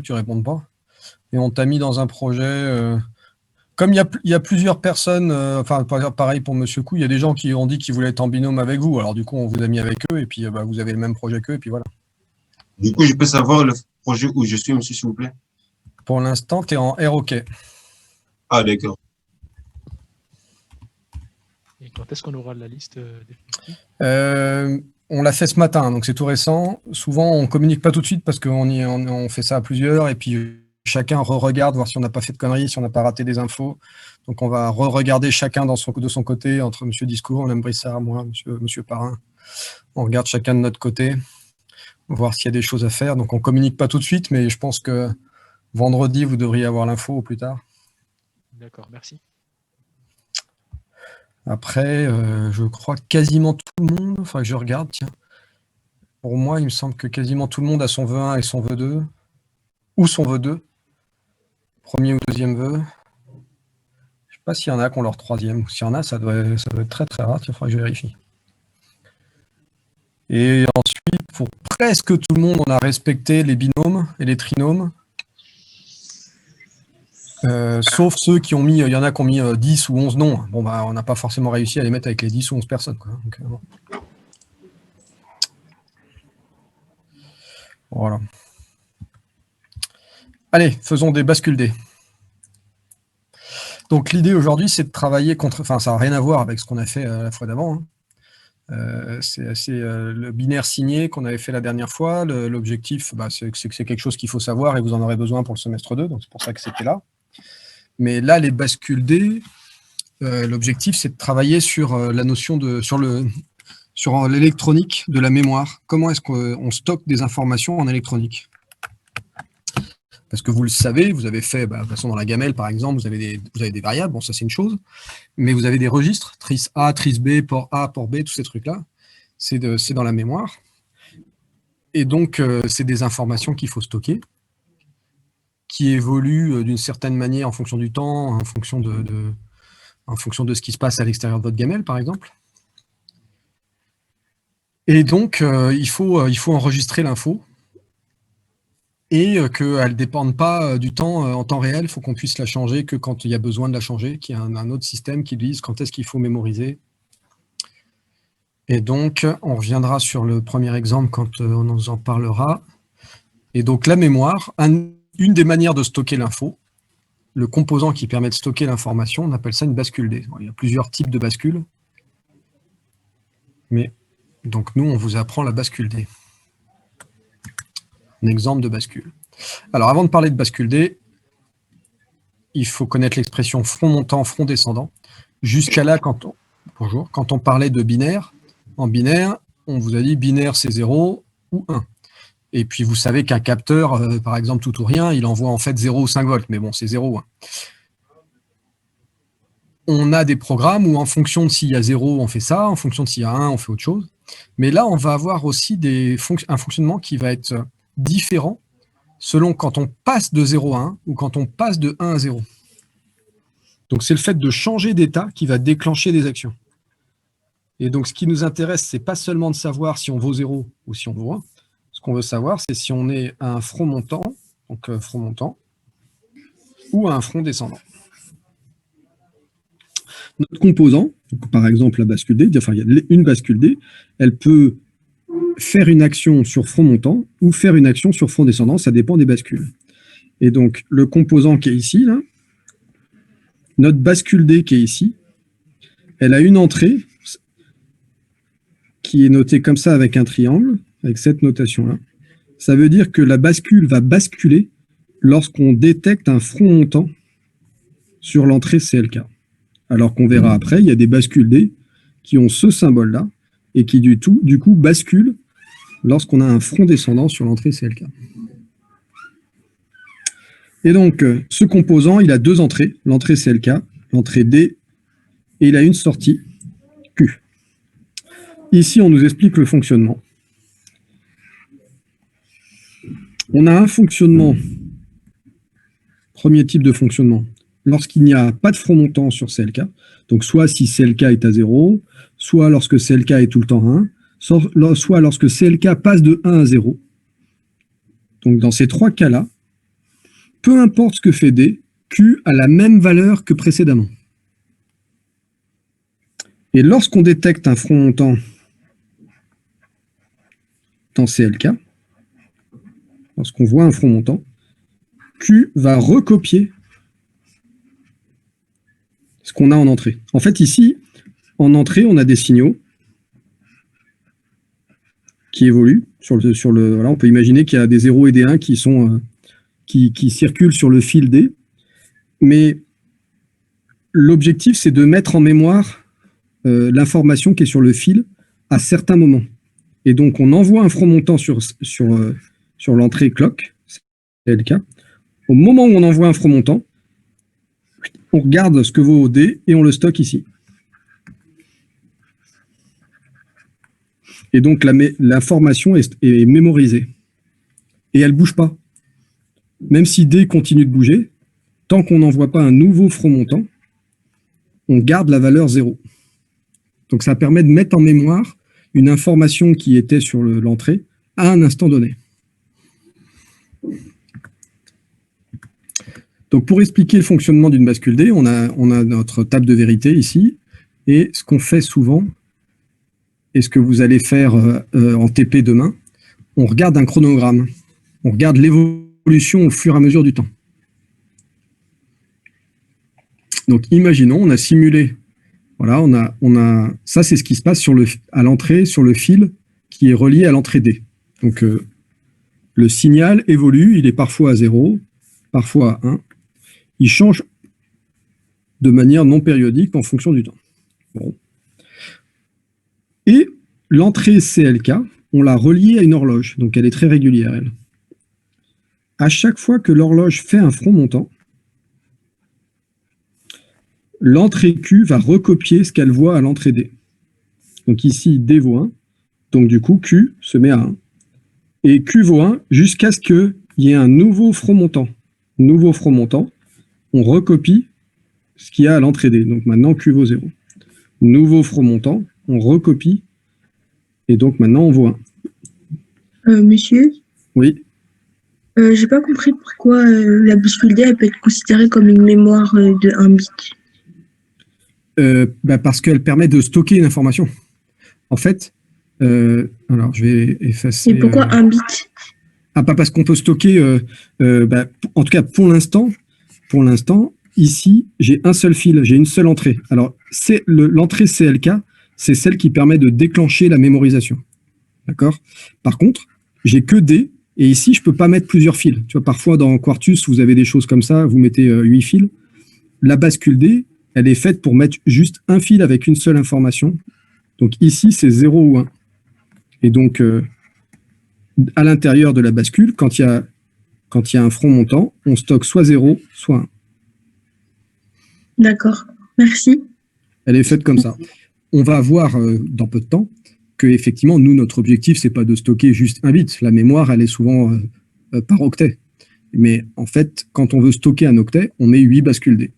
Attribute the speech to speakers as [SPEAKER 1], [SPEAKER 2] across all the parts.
[SPEAKER 1] tu répondes pas. Et on t'a mis dans un projet. Comme il y a plusieurs personnes, enfin pareil pour Monsieur Kou, il y a des gens qui ont dit qu'ils voulaient être en binôme avec vous. Alors du coup, on vous a mis avec eux et puis vous avez le même projet qu'eux et puis voilà.
[SPEAKER 2] Du coup, je peux savoir le projet où je suis, monsieur, s'il vous plaît?
[SPEAKER 1] Pour l'instant, tu es en ROK.
[SPEAKER 2] Ah, d'accord.
[SPEAKER 3] Et quand est-ce qu'on aura la liste définitive?
[SPEAKER 1] On l'a fait ce matin, donc c'est tout récent. Souvent, on communique pas tout de suite parce qu'on fait ça à plusieurs et puis chacun re-regarde, voir si on n'a pas fait de conneries, si on n'a pas raté des infos. Donc on va re-regarder chacun de son côté, entre Monsieur Discours, Mme Brissard, moi, Monsieur Parrain. On regarde chacun de notre côté, voir s'il y a des choses à faire. Donc on communique pas tout de suite, mais je pense que vendredi, vous devriez avoir l'info au plus tard.
[SPEAKER 3] D'accord, merci.
[SPEAKER 1] Après, je crois que quasiment tout le monde, enfin je regarde, tiens. Pour moi, il me semble que quasiment tout le monde a son vœu 1 et son vœu 2, ou son vœu 2, premier ou deuxième vœu. Je ne sais pas s'il y en a qui ont leur troisième. S'il y en a, ça doit être très très rare, il faudra que je vérifie. Et ensuite, pour presque tout le monde, on a respecté les binômes et les trinômes. Sauf ceux qui ont mis, il y en a qui ont mis 10 ou 11 noms. Bon, on n'a pas forcément réussi à les mettre avec les 10 ou 11 personnes, quoi. Donc, bon. Voilà. Allez, faisons des bascules dés. Donc l'idée aujourd'hui, c'est de travailler contre... Enfin, ça n'a rien à voir avec ce qu'on a fait la fois d'avant. Hein. C'est le binaire signé qu'on avait fait la dernière fois. L'objectif, c'est que c'est quelque chose qu'il faut savoir et vous en aurez besoin pour le semestre 2, donc c'est pour ça que c'était là. Mais là, les bascules dés, l'objectif, c'est de travailler sur la notion de... sur l'électronique de la mémoire. Comment est-ce qu'on stocke des informations en électronique? Parce que vous le savez, vous avez fait, de toute façon dans la gamelle par exemple, vous avez des variables, bon ça c'est une chose, mais vous avez des registres, trice A, trice B, port A, port B, tous ces trucs-là, c'est dans la mémoire. Et donc c'est des informations qu'il faut stocker, qui évoluent d'une certaine manière en fonction du temps, en fonction de ce qui se passe à l'extérieur de votre gamelle par exemple. Et donc il faut enregistrer l'info, et qu'elle ne dépende pas du temps en temps réel, il faut qu'on puisse la changer que quand il y a besoin de la changer, qu'il y a un autre système qui dise quand est-ce qu'il faut mémoriser. Et donc, on reviendra sur le premier exemple quand on en parlera. Et donc, la mémoire, une des manières de stocker l'info, le composant qui permet de stocker l'information, on appelle ça une bascule D. Il y a plusieurs types de bascules. Mais, donc, nous, on vous apprend la bascule D. Un exemple de bascule. Alors, avant de parler de bascule D, il faut connaître l'expression front montant, front descendant. Jusqu'à là, quand on parlait de binaire, en binaire, on vous a dit binaire c'est 0 ou 1. Et puis vous savez qu'un capteur, par exemple tout ou rien, il envoie en fait 0 ou 5 volts, mais bon, c'est 0 ou 1. On a des programmes où en fonction de s'il y a 0, on fait ça, en fonction de s'il y a 1, on fait autre chose. Mais là, on va avoir aussi un fonctionnement qui va être différent selon quand on passe de 0 à 1 ou quand on passe de 1 à 0. Donc c'est le fait de changer d'état qui va déclencher des actions. Et donc ce qui nous intéresse, c'est pas seulement de savoir si on vaut 0 ou si on vaut 1. Ce qu'on veut savoir, c'est si on est à un front montant, donc front montant, ou à un front descendant. Notre composant, donc par exemple la bascule D, enfin il y a une bascule D, elle peut faire une action sur front montant ou faire une action sur front descendant, ça dépend des bascules. Et donc le composant qui est ici, là, notre bascule D qui est ici, elle a une entrée qui est notée comme ça avec un triangle, avec cette notation-là. Ça veut dire que la bascule va basculer lorsqu'on détecte un front montant sur l'entrée CLK. Alors qu'on verra après, il y a des bascules D qui ont ce symbole-là et qui du coup basculent lorsqu'on a un front descendant sur l'entrée CLK. Et donc, ce composant, il a deux entrées, l'entrée CLK, l'entrée D, et il a une sortie Q. Ici, on nous explique le fonctionnement. On a un fonctionnement, premier type de fonctionnement, lorsqu'il n'y a pas de front montant sur CLK, donc soit si CLK est à 0, soit lorsque CLK est tout le temps 1, soit lorsque CLK passe de 1 à 0. Donc dans ces trois cas-là, peu importe ce que fait D, Q a la même valeur que précédemment. Et lorsqu'on détecte un front montant dans CLK, lorsqu'on voit un front montant, Q va recopier ce qu'on a en entrée. En fait, ici, en entrée, on a des signaux qui évoluent. Voilà, on peut imaginer qu'il y a des 0 et des 1 qui circulent sur le fil D. Mais l'objectif, c'est de mettre en mémoire l'information qui est sur le fil à certains moments. Et donc, on envoie un front montant sur l'entrée clock, c'est le cas. Au moment où on envoie un front montant, on regarde ce que vaut D et on le stocke ici. Et donc, l'information est mémorisée. Et elle ne bouge pas. Même si D continue de bouger, tant qu'on n'envoie pas un nouveau front montant, on garde la valeur 0. Donc, ça permet de mettre en mémoire une information qui était sur l'entrée à un instant donné. Donc, pour expliquer le fonctionnement d'une bascule D, on a notre table de vérité ici. Et ce qu'on fait souvent, et ce que vous allez faire en TP demain, on regarde un chronogramme. On regarde l'évolution au fur et à mesure du temps. Donc, imaginons, on a simulé. Voilà, ça, c'est ce qui se passe à l'entrée, sur le fil qui est relié à l'entrée D. Donc, le signal évolue, il est parfois à 0, parfois à 1. Il change de manière non périodique en fonction du temps. Bon. Et l'entrée CLK, on l'a reliée à une horloge, donc elle est très régulière, elle. À chaque fois que l'horloge fait un front montant, l'entrée Q va recopier ce qu'elle voit à l'entrée D. Donc ici, D vaut 1, donc du coup, Q se met à 1. Et Q vaut 1 jusqu'à ce qu'il y ait un nouveau front montant. Nouveau front montant, on recopie ce qu'il y a à l'entrée D. Donc maintenant, Q vaut 0. Nouveau front montant, on recopie, et donc maintenant, on vaut 1.
[SPEAKER 4] Monsieur?
[SPEAKER 1] Oui.
[SPEAKER 4] J'ai pas compris pourquoi la bascule D elle peut être considérée comme une mémoire de 1 bit.
[SPEAKER 1] Parce qu'elle permet de stocker une information. En fait, alors je vais effacer...
[SPEAKER 4] Et pourquoi 1 bit?
[SPEAKER 1] Pas parce qu'on peut stocker... en tout cas, pour l'instant, ici, j'ai un seul fil, j'ai une seule entrée. Alors, l'entrée CLK, c'est celle qui permet de déclencher la mémorisation. D'accord? Par contre, j'ai que D, et ici, je ne peux pas mettre plusieurs fils. Tu vois, parfois, dans Quartus, vous avez des choses comme ça, vous mettez 8 fils. La bascule D, elle est faite pour mettre juste un fil avec une seule information. Donc ici, c'est 0 ou 1. Et donc, à l'intérieur de la bascule, quand il y a un front montant, on stocke soit 0, soit 1.
[SPEAKER 4] D'accord, merci.
[SPEAKER 1] Elle est faite comme ça. On va voir dans peu de temps que, effectivement, nous, notre objectif, c'est pas de stocker juste un bit. La mémoire, elle est souvent par octet. Mais en fait, quand on veut stocker un octet, on met 8 bascules D.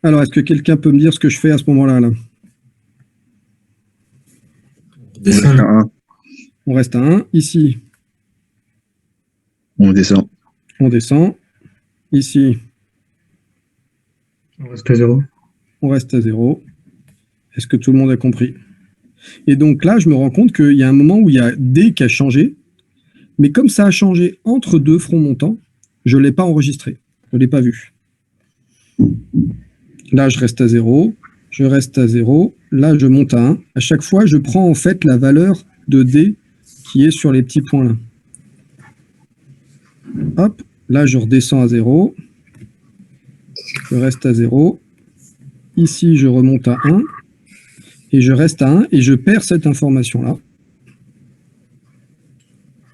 [SPEAKER 1] Alors, est-ce que quelqu'un peut me dire ce que je fais à ce moment-là là? On reste à 1. Ici,
[SPEAKER 5] on descend.
[SPEAKER 1] On descend. Ici,
[SPEAKER 5] on reste à 0.
[SPEAKER 1] On reste à 0. Est-ce que tout le monde a compris? Et donc là, je me rends compte qu'il y a un moment où il y a D qui a changé, mais comme ça a changé entre deux fronts montants, je ne l'ai pas enregistré. Je ne l'ai pas vu. Là, je reste à 0. Je reste à 0. Là, je monte à 1. À chaque fois, je prends en fait la valeur de D qui est sur les petits points là. Hop. Là, je redescends à 0. Je reste à 0. Ici, je remonte à 1. Et je reste à 1 et je perds cette information-là.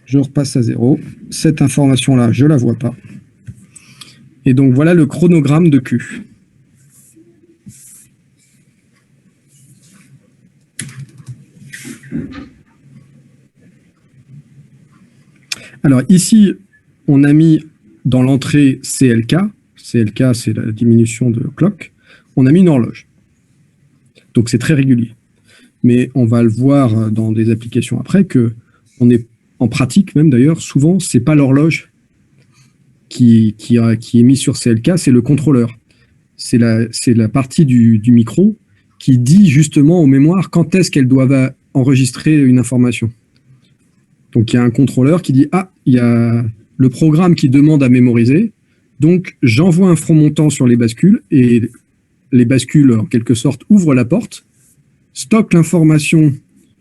[SPEAKER 1] Je repasse à 0. Cette information-là, je ne la vois pas. Et donc, voilà le chronogramme de Q. Alors, ici, on a mis dans l'entrée CLK. CLK, c'est la diminution de clock. On a mis une horloge. Donc, c'est très régulier. Mais on va le voir dans des applications après qu'on est en pratique même d'ailleurs, souvent, c'est pas l'horloge qui est mise sur CLK, c'est le contrôleur. C'est la partie du micro qui dit justement aux mémoires quand est-ce qu'elles doivent enregistrer une information. Donc, il y a un contrôleur qui dit « Ah, il y a le programme qui demande à mémoriser, donc j'envoie un front montant sur les bascules et les bascules, en quelque sorte, ouvrent la porte, stockent l'information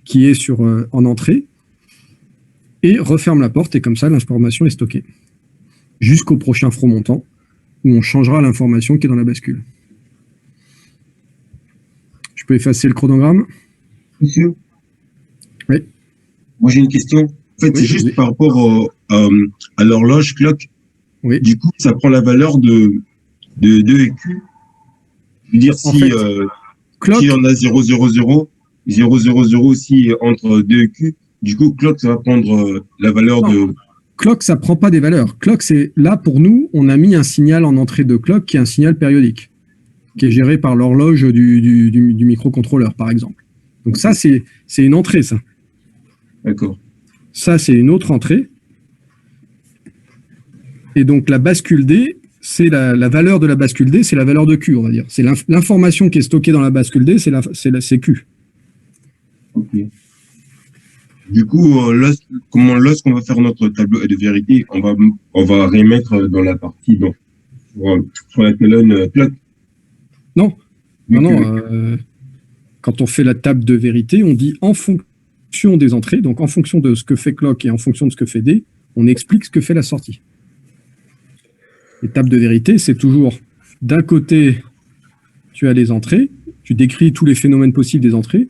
[SPEAKER 1] qui est en entrée et referment la porte et comme ça, l'information est stockée jusqu'au prochain front montant où on changera l'information qui est dans la bascule. » Je peux effacer le chronogramme?
[SPEAKER 2] Monsieur?
[SPEAKER 1] Oui.
[SPEAKER 2] Moi, j'ai une question. En fait,
[SPEAKER 1] Oui,
[SPEAKER 2] c'est juste
[SPEAKER 1] oui.
[SPEAKER 2] par rapport à l'horloge clock.
[SPEAKER 1] Oui.
[SPEAKER 2] Du coup, ça prend la valeur de 2 et Q. Je veux dire,
[SPEAKER 1] En
[SPEAKER 2] si,
[SPEAKER 1] fait, clock,
[SPEAKER 2] si on a 000, 000 aussi entre 2 et Q, du coup, clock, ça va prendre la valeur
[SPEAKER 1] non.
[SPEAKER 2] de...
[SPEAKER 1] Clock, ça prend pas des valeurs. Clock, c'est là pour nous, on a mis un signal en entrée de clock qui est un signal périodique, qui est géré par l'horloge du microcontrôleur, par exemple. Donc ça, c'est une entrée, ça.
[SPEAKER 2] D'accord.
[SPEAKER 1] Ça, c'est une autre entrée. Et donc la bascule D, c'est la valeur de la bascule D, c'est la valeur de Q, on va dire. C'est l'information qui est stockée dans la bascule D, c'est Q.
[SPEAKER 2] Ok. Du coup, lorsqu'on va faire notre tableau de vérité, on va remettre dans la partie sur la colonne clock.
[SPEAKER 1] Non,
[SPEAKER 2] Vu
[SPEAKER 1] non,
[SPEAKER 2] que-
[SPEAKER 1] non. Quand on fait la table de vérité, on dit en fonction des entrées, donc en fonction de ce que fait clock et en fonction de ce que fait D, on explique ce que fait la sortie. Les tables de vérité, c'est toujours d'un côté, tu as les entrées, tu décris tous les phénomènes possibles des entrées,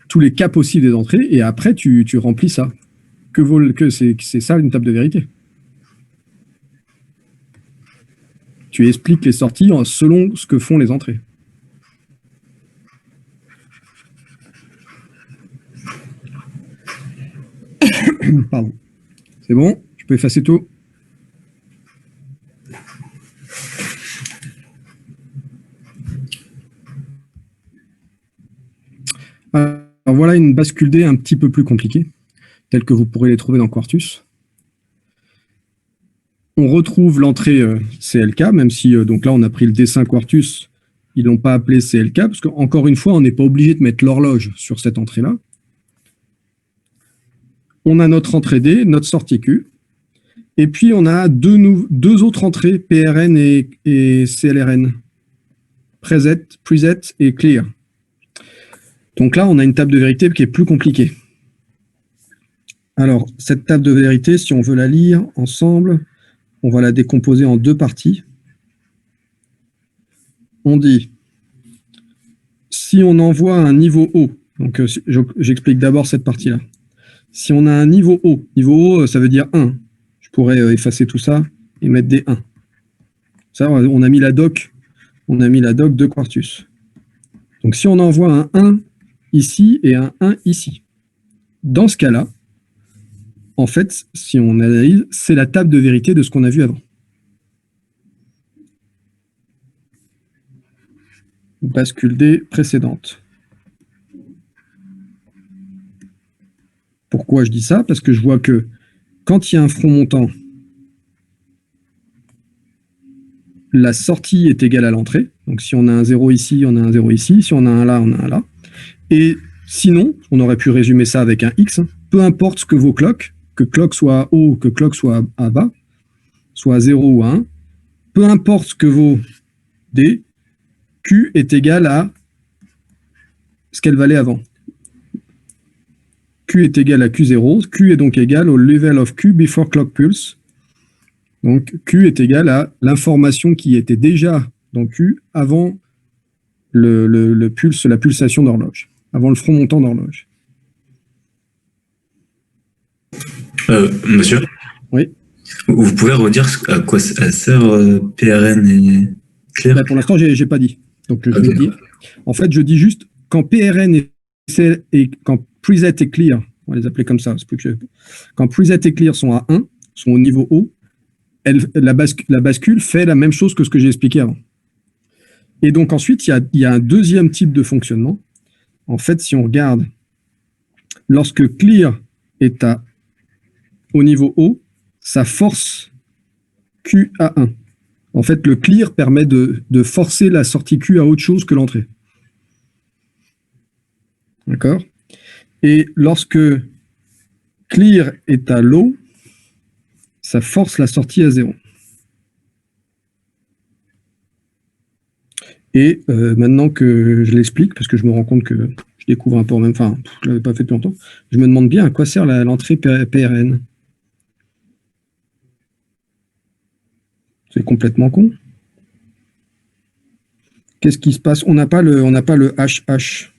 [SPEAKER 1] tous les cas possibles des entrées, et après, tu remplis ça. C'est ça une table de vérité. Tu expliques les sorties selon ce que font les entrées. Pardon. C'est bon? Je peux effacer tout? Alors voilà une bascule D un petit peu plus compliquée, telle que vous pourrez les trouver dans Quartus. On retrouve l'entrée CLK, même si donc là on a pris le dessin Quartus, ils l'ont pas appelé CLK, parce qu'encore une fois, on n'est pas obligé de mettre l'horloge sur cette entrée-là. On a notre entrée D, notre sortie Q, et puis on a deux autres entrées, PRN et CLRN, preset et clear. Donc là, on a une table de vérité qui est plus compliquée. Alors, cette table de vérité, si on veut la lire ensemble, on va la décomposer en deux parties. On dit, si on envoie un niveau haut, donc j'explique d'abord cette partie-là. Si on a un niveau haut, ça veut dire 1. Je pourrais effacer tout ça et mettre des 1. Ça, on a mis la doc de Quartus. Donc si on envoie un 1 ici et un 1 ici, dans ce cas-là, en fait, si on analyse, c'est la table de vérité de ce qu'on a vu avant. Bascule D précédente. Pourquoi je dis ça? Parce que je vois que quand il y a un front montant, la sortie est égale à l'entrée. Donc si on a un 0 ici, on a un 0 ici. Si on a un là, on a un là. Et sinon, on aurait pu résumer ça avec un X. Peu importe ce que vaut clock, que clock soit à haut, que clock soit à bas, soit à 0 ou à 1, peu importe ce que vaut D, Q est égal à ce qu'elle valait avant. Q est égal à Q0. Q est donc égal au level of Q before clock pulse. Donc Q est égal à l'information qui était déjà dans Q avant le pulse, la pulsation d'horloge, avant le front montant d'horloge.
[SPEAKER 5] Monsieur?
[SPEAKER 1] Oui.
[SPEAKER 5] Vous pouvez redire à quoi ça sert PRN et Clear?
[SPEAKER 1] Bah, pour l'instant, j'ai pas dit. Donc je vais
[SPEAKER 5] Ok.
[SPEAKER 1] le dire. En fait, je dis juste quand PRN et quand preset et clear, on va les appeler comme ça, quand preset et clear sont à 1, sont au niveau haut, la bascule fait la même chose que ce que j'ai expliqué avant. Et donc ensuite, il y a un deuxième type de fonctionnement. En fait, si on regarde, lorsque clear est au niveau haut, ça force Q à 1. En fait, le clear permet de forcer la sortie Q à autre chose que l'entrée. D'accord? Et lorsque clear est à low, ça force la sortie à 0. Et maintenant que je l'explique, parce que je me rends compte que je découvre un peu en même temps, enfin, je ne l'avais pas fait depuis longtemps, je me demande bien à quoi sert l'entrée PRN. C'est complètement con. Qu'est-ce qui se passe? On n'a pas le HH.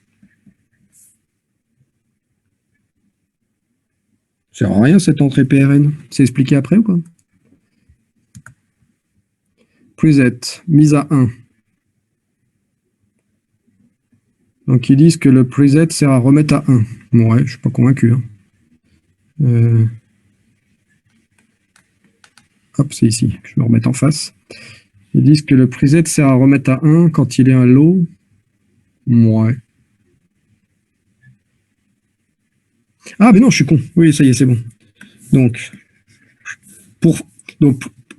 [SPEAKER 1] Ça sert à rien cette entrée PRN. C'est expliqué après ou quoi? Preset, mise à 1. Donc ils disent que le preset sert à remettre à 1. Bon, ouais, je ne suis pas convaincu. Hein. Hop, c'est ici. Je me remets en face. Ils disent que le preset sert à remettre à 1 quand il est à low. Ouais. Ah, mais non, je suis con. Oui, ça y est, c'est bon. Donc,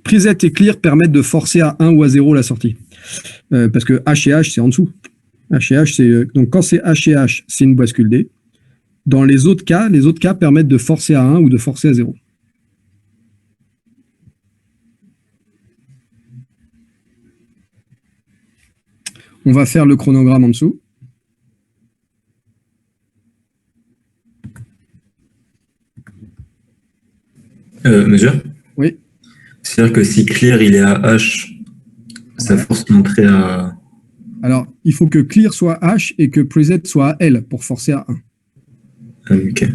[SPEAKER 1] preset et clear permettent de forcer à 1 ou à 0 la sortie. Parce que H et H, c'est en dessous. H et H, c'est donc quand c'est H et H, c'est une bascule D. Dans les autres cas permettent de forcer à 1 ou de forcer à 0. On va faire le chronogramme en dessous.
[SPEAKER 5] Monsieur?
[SPEAKER 1] Oui.
[SPEAKER 5] C'est-à-dire que si clear il est à H, ça force l'entrée à...
[SPEAKER 1] Alors, il faut que clear soit H et que preset soit à L pour forcer à 1.
[SPEAKER 5] Ok.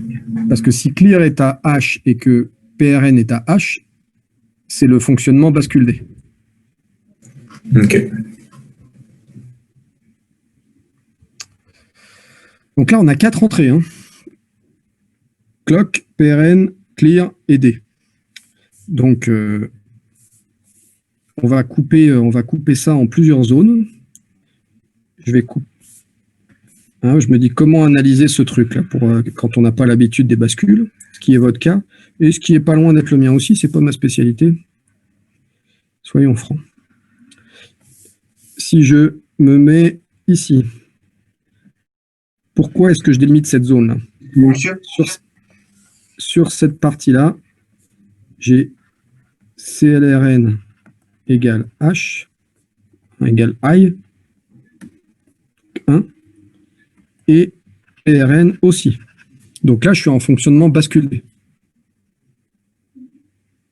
[SPEAKER 1] Parce que si clear est à H et que PRN est à H, c'est le fonctionnement bascule D.
[SPEAKER 5] Ok.
[SPEAKER 1] Donc là, on a 4 entrées. Hein. Clock, PRN, clear et D. Donc, on va couper ça en plusieurs zones. Je vais couper. Hein, je me dis comment analyser ce truc-là pour quand on n'a pas l'habitude des bascules, ce qui est votre cas, et ce qui est pas loin d'être le mien aussi, c'est pas ma spécialité. Soyons francs. Si je me mets ici, pourquoi est-ce que je délimite cette zone-là? Sur cette partie-là, j'ai CLRN égale H égale I 1 et PRN aussi. Donc là, je suis en fonctionnement basculé.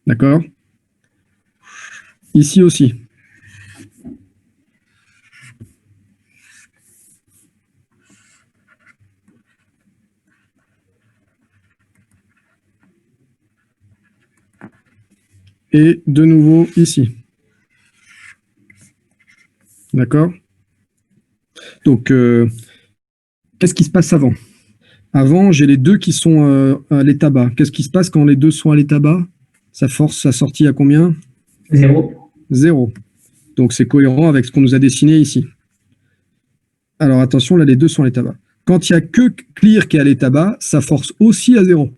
[SPEAKER 1] D'accord? Ici aussi. Et de nouveau ici. D'accord? Donc, qu'est-ce qui se passe avant? Avant, j'ai les deux qui sont à l'état bas. Qu'est-ce qui se passe quand les deux sont à l'état bas? Ça force sa sortie à combien?
[SPEAKER 6] 0.
[SPEAKER 1] 0. Donc, c'est cohérent avec ce qu'on nous a dessiné ici. Alors, attention, là, les deux sont à l'état bas. Quand il n'y a que clear qui est à l'état bas, ça force aussi à 0.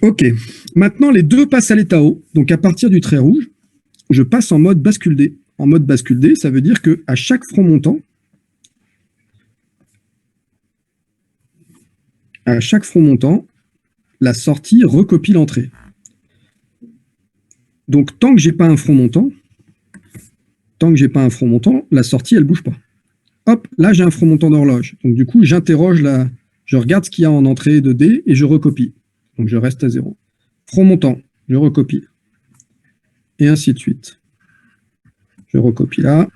[SPEAKER 1] OK. Maintenant, les deux passent à l'état haut. Donc, à partir du trait rouge, je passe en mode bascule D. En mode bascule D, ça veut dire qu'à chaque front montant, la sortie recopie l'entrée. Donc, tant que j'ai pas un front montant, la sortie, elle bouge pas. Hop, là, j'ai un front montant d'horloge. Donc, du coup, j'interroge je regarde ce qu'il y a en entrée de D et je recopie. Donc, je reste à 0. Front montant, je recopie. Et ainsi de suite. Je recopie là.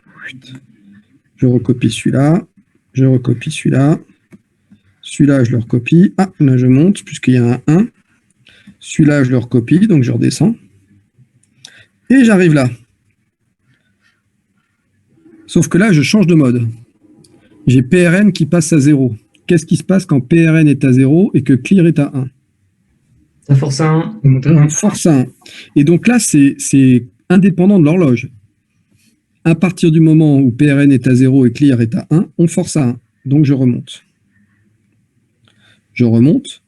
[SPEAKER 1] Je recopie celui-là. Je recopie celui-là. Celui-là, je le recopie. Ah, là, je monte puisqu'il y a un 1. Celui-là, je le recopie, donc je redescends. Et j'arrive là. Sauf que là, je change de mode. J'ai PRN qui passe à 0. Qu'est-ce qui se passe quand PRN est à 0 et que clear est à 1?
[SPEAKER 6] Ça force à 1.
[SPEAKER 1] Force à 1. Et donc là, c'est indépendant de l'horloge. À partir du moment où PRN est à 0 et clear est à 1, on force à 1. Donc je remonte. Je remonte.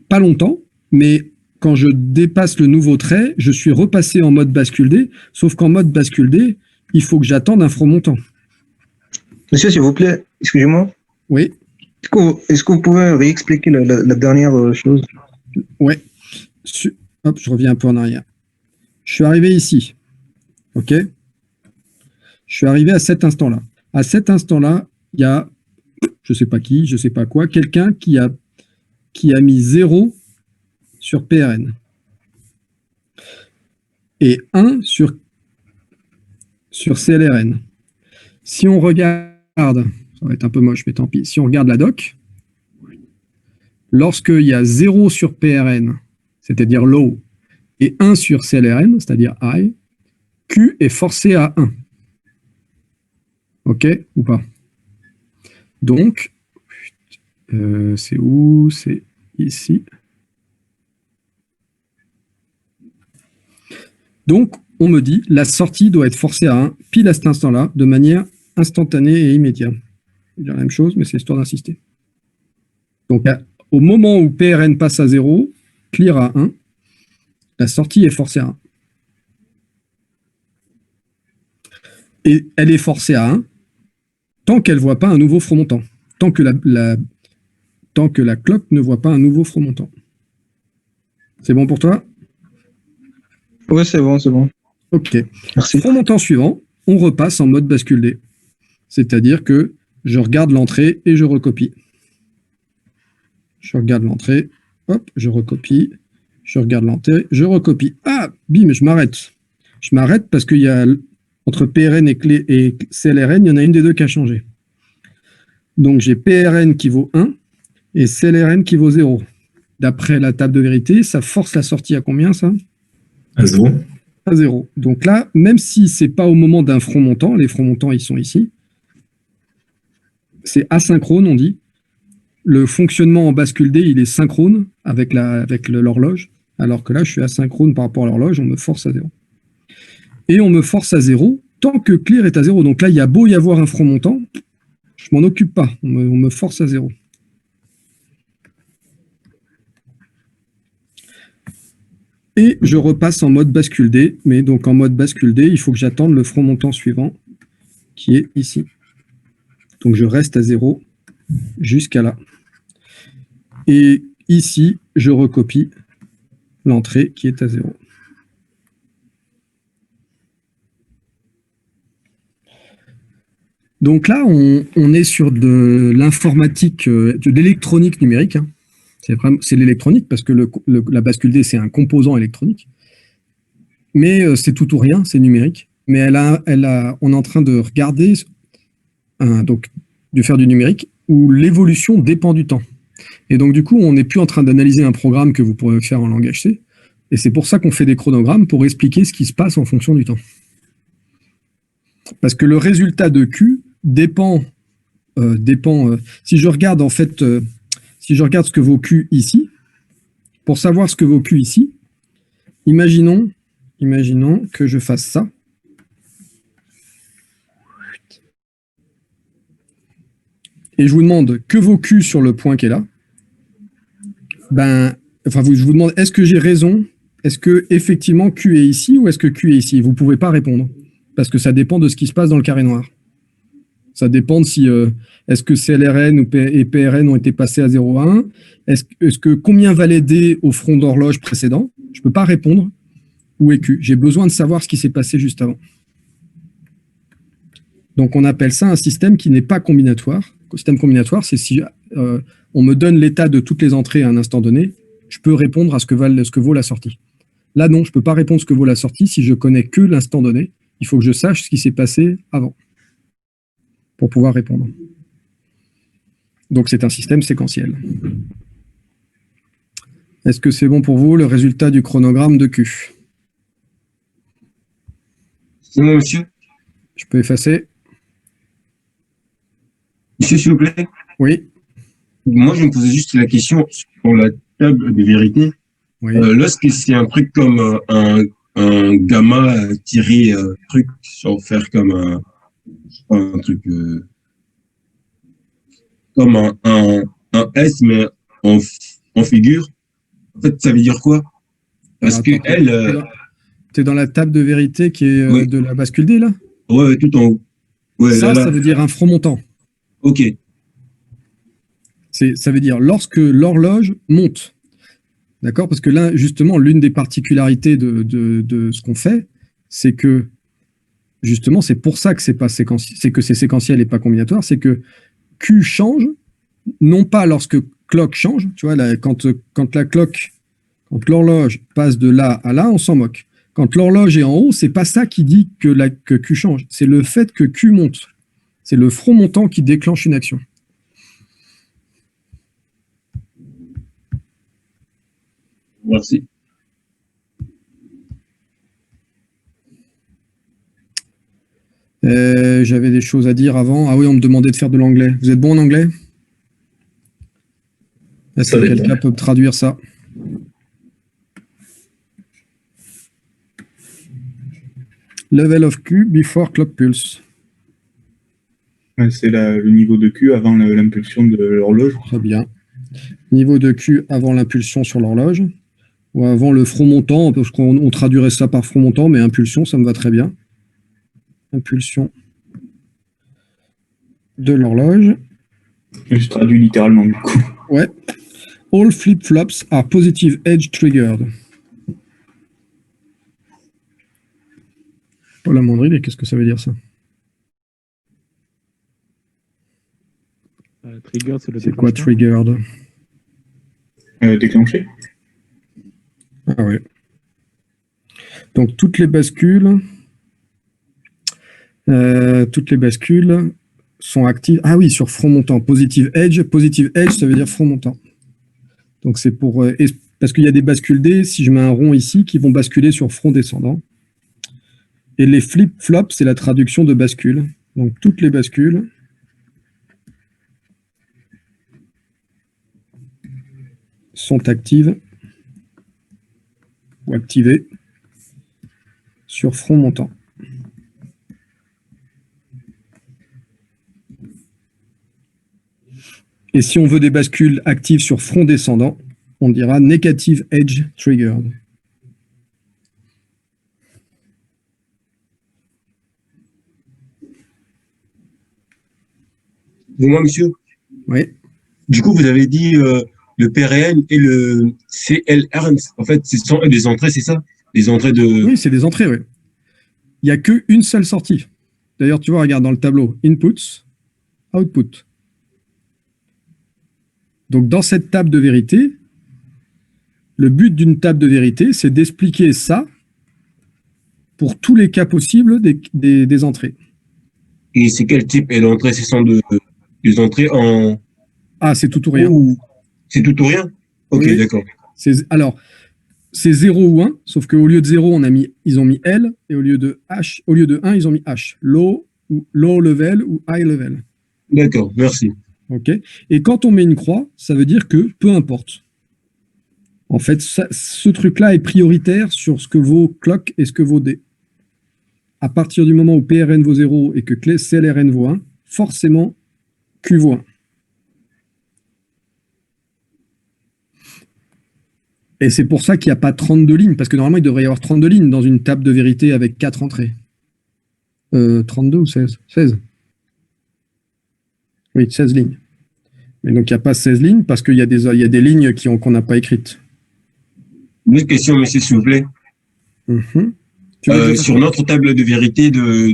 [SPEAKER 1] pas longtemps, mais quand je dépasse le nouveau trait, je suis repassé en mode bascule D, sauf qu'en mode bascule D, il faut que j'attende un front montant.
[SPEAKER 7] Monsieur, s'il vous plaît, excusez-moi.
[SPEAKER 1] Oui,
[SPEAKER 7] Est-ce que vous pouvez réexpliquer la dernière chose?
[SPEAKER 1] ouais. Hop, je reviens un peu en arrière. Je suis arrivé ici. OK? Je suis arrivé à cet instant-là. À cet instant-là, il y a, je sais pas qui, je sais pas quoi, quelqu'un qui a mis 0 sur PRN. Et 1 sur CLRN. Si on regarde, ça va être un peu moche, mais tant pis. Si on regarde la doc, lorsqu'il y a 0 sur PRN, c'est-à-dire low, et 1 sur CLRN, c'est-à-dire high, Q est forcé à 1. OK ou pas? Donc, c'est où? C'est ici. Donc, on me dit, la sortie doit être forcée à 1, pile à cet instant-là, de manière instantanée et immédiate. Je vais dire la même chose, mais c'est histoire d'insister. Donc, au moment où PRN passe à 0, clear à 1, la sortie est forcée à 1. Et elle est forcée à 1 tant qu'elle ne voit pas un nouveau front montant. Tant que la cloque ne voit pas un nouveau front montant. C'est bon pour toi?
[SPEAKER 7] Oui, c'est bon, c'est bon.
[SPEAKER 1] OK.
[SPEAKER 7] Merci.
[SPEAKER 1] Front montant suivant, on repasse en mode bascule D. C'est-à-dire que je regarde l'entrée et je recopie. Je regarde l'entrée, hop, je recopie. Je regarde l'entrée, je recopie. Ah, bim, je m'arrête. Je m'arrête parce qu'il y a, entre PRN et CLRN, il y en a une des deux qui a changé. Donc j'ai PRN qui vaut 1 et CLRN qui vaut 0. D'après la table de vérité, ça force la sortie à combien, ça?
[SPEAKER 5] À 0.
[SPEAKER 1] À 0. Donc là, même si ce n'est pas au moment d'un front montant, les fronts montants, ils sont ici, c'est asynchrone, on dit. Le fonctionnement en bascule D, il est synchrone avec l'horloge, alors que là, je suis asynchrone par rapport à l'horloge, on me force à 0. Et on me force à 0 tant que clear est à 0. Donc là, il y a beau y avoir un front montant, je m'en occupe pas, on me force à 0. Et je repasse en mode bascule D, mais donc en mode bascule D, il faut que j'attende le front montant suivant, qui est ici. Donc je reste à 0 jusqu'à là. Et ici, je recopie l'entrée qui est à 0. Donc là, on est sur de l'informatique, de l'électronique numérique. Hein. C'est l'électronique parce que la bascule D, c'est un composant électronique. Mais c'est tout ou rien, c'est numérique. Mais on est en train de regarder, donc de faire du numérique, où l'évolution dépend du temps. Et donc du coup, on n'est plus en train d'analyser un programme que vous pourrez faire en langage C. Et c'est pour ça qu'on fait des chronogrammes, pour expliquer ce qui se passe en fonction du temps. Parce que le résultat de Q dépend si je regarde en fait, si je regarde ce que vaut Q ici, pour savoir ce que vaut Q ici, imaginons que je fasse ça. Et je vous demande que vaut Q sur le point qui est là. Je vous demande, est-ce que j'ai raison? Est-ce que effectivement Q est ici ou est-ce que Q est ici? Vous ne pouvez pas répondre, parce que ça dépend de ce qui se passe dans le carré noir. Ça dépend de si est-ce que CLRN et PRN ont été passés à 0 à 1. Est-ce que combien valait D au front d'horloge précédent? Je ne peux pas répondre. Où est Q? J'ai besoin de savoir ce qui s'est passé juste avant. Donc on appelle ça un système qui n'est pas combinatoire. Le système combinatoire, c'est si on me donne l'état de toutes les entrées à un instant donné, je peux répondre à ce que vaut la sortie. Là non, je ne peux pas répondre ce que vaut la sortie si je connais que l'instant donné. Il faut que je sache ce qui s'est passé avant pour pouvoir répondre. Donc c'est un système séquentiel. Est-ce que c'est bon pour vous, le résultat du chronogramme de Q?
[SPEAKER 2] C'est bon, monsieur?
[SPEAKER 1] Je peux effacer?
[SPEAKER 2] Monsieur, s'il vous plaît?
[SPEAKER 1] Oui.
[SPEAKER 2] Moi, je me posais juste la question sur la table de vérité.
[SPEAKER 1] Oui.
[SPEAKER 2] Lorsque c'est un truc comme un gamma tiré truc, sans faire comme un truc comme un S, mais en figure, En fait, ça veut dire quoi? Parce
[SPEAKER 1] Alors,
[SPEAKER 2] que
[SPEAKER 1] attends,
[SPEAKER 2] elle,
[SPEAKER 1] t'es dans la table de vérité qui est
[SPEAKER 2] oui.
[SPEAKER 1] de la bascule D, là?
[SPEAKER 2] Ouais, tout en haut. Ouais,
[SPEAKER 1] Ça,
[SPEAKER 2] là.
[SPEAKER 1] ça veut dire un front montant.
[SPEAKER 2] Ok.
[SPEAKER 1] Ça veut dire lorsque l'horloge monte. D'accord? Parce que là, justement, l'une des particularités de ce qu'on fait, c'est que, justement, c'est pour ça que c'est pas séquentiel, c'est que c'est séquentiel et pas combinatoire, c'est que Q change, non pas lorsque clock change, tu vois, là, quand l'horloge passe de là à là, on s'en moque. Quand l'horloge est en haut, c'est pas ça qui dit que Q change, c'est le fait que Q monte. C'est le front montant qui déclenche une action.
[SPEAKER 2] Merci.
[SPEAKER 1] J'avais des choses à dire avant. Ah oui, on me demandait de faire de l'anglais. Vous êtes bon en anglais? Est-ce
[SPEAKER 5] Ça
[SPEAKER 1] que
[SPEAKER 5] dépend.
[SPEAKER 1] quelqu'un peut me traduire ça? Level of Q before clock pulse.
[SPEAKER 8] Ouais, c'est le niveau de Q avant l'impulsion de l'horloge.
[SPEAKER 1] Très bien. Niveau de Q avant l'impulsion sur l'horloge. Ou avant le front montant, parce qu'on traduirait ça par front montant, mais impulsion, ça me va très bien. Impulsion de l'horloge.
[SPEAKER 8] Je traduis littéralement du coup.
[SPEAKER 1] Ouais. All flip-flops are positive edge triggered. Pas la moindre idée, qu'est-ce que ça veut dire ça?
[SPEAKER 3] Trigger, c'est le
[SPEAKER 1] C'est quoi
[SPEAKER 3] déclenchement.
[SPEAKER 1] triggered?
[SPEAKER 8] Déclenché.
[SPEAKER 1] Ah ouais. Donc toutes les bascules sont actives. Ah oui, sur front montant. Positive edge, ça veut dire front montant. Donc c'est pour parce qu'il y a des bascules D, si je mets un rond ici, qui vont basculer sur front descendant. Et les flip-flops, c'est la traduction de bascule. Donc toutes les bascules sont actives ou activées sur front montant. Et si on veut des bascules actives sur front descendant, on dira negative edge triggered.
[SPEAKER 2] Dis-moi, monsieur.
[SPEAKER 1] Oui.
[SPEAKER 2] Du coup, vous avez dit le PRN et le CLR. En fait, ce sont des entrées, c'est ça? Des entrées de.
[SPEAKER 1] Oui, c'est des entrées, oui. Il n'y a qu'une seule sortie. D'ailleurs, tu vois, regarde dans le tableau, inputs, output. Donc, dans cette table de vérité, le but d'une table de vérité, c'est d'expliquer ça pour tous les cas possibles des entrées.
[SPEAKER 2] Et c'est quel type? Et l'entrée, ce sont des entrées en.
[SPEAKER 1] Ah, c'est tout ou rien.
[SPEAKER 2] C'est tout ou rien? Ok,
[SPEAKER 1] oui.
[SPEAKER 2] d'accord.
[SPEAKER 1] Alors, c'est 0 ou 1, sauf qu'au lieu de 0, ils ont mis L, et au lieu de 1, ils ont mis H. Low level ou high level.
[SPEAKER 2] D'accord, merci.
[SPEAKER 1] Ok. Et quand on met une croix, ça veut dire que peu importe. En fait, ce truc-là est prioritaire sur ce que vaut clock et ce que vaut D. À partir du moment où PRN vaut 0 et que CLRN vaut 1, forcément, Q vaut 1. Et c'est pour ça qu'il n'y a pas 32 lignes, parce que normalement, il devrait y avoir 32 lignes dans une table de vérité avec 4 entrées. 32 ou 16? 16. Oui, 16 lignes. Mais donc, il n'y a pas 16 lignes parce qu'il y a des lignes qu'on n'a pas écrites.
[SPEAKER 2] Une autre question, monsieur, s'il vous plaît. Sur notre table de vérité de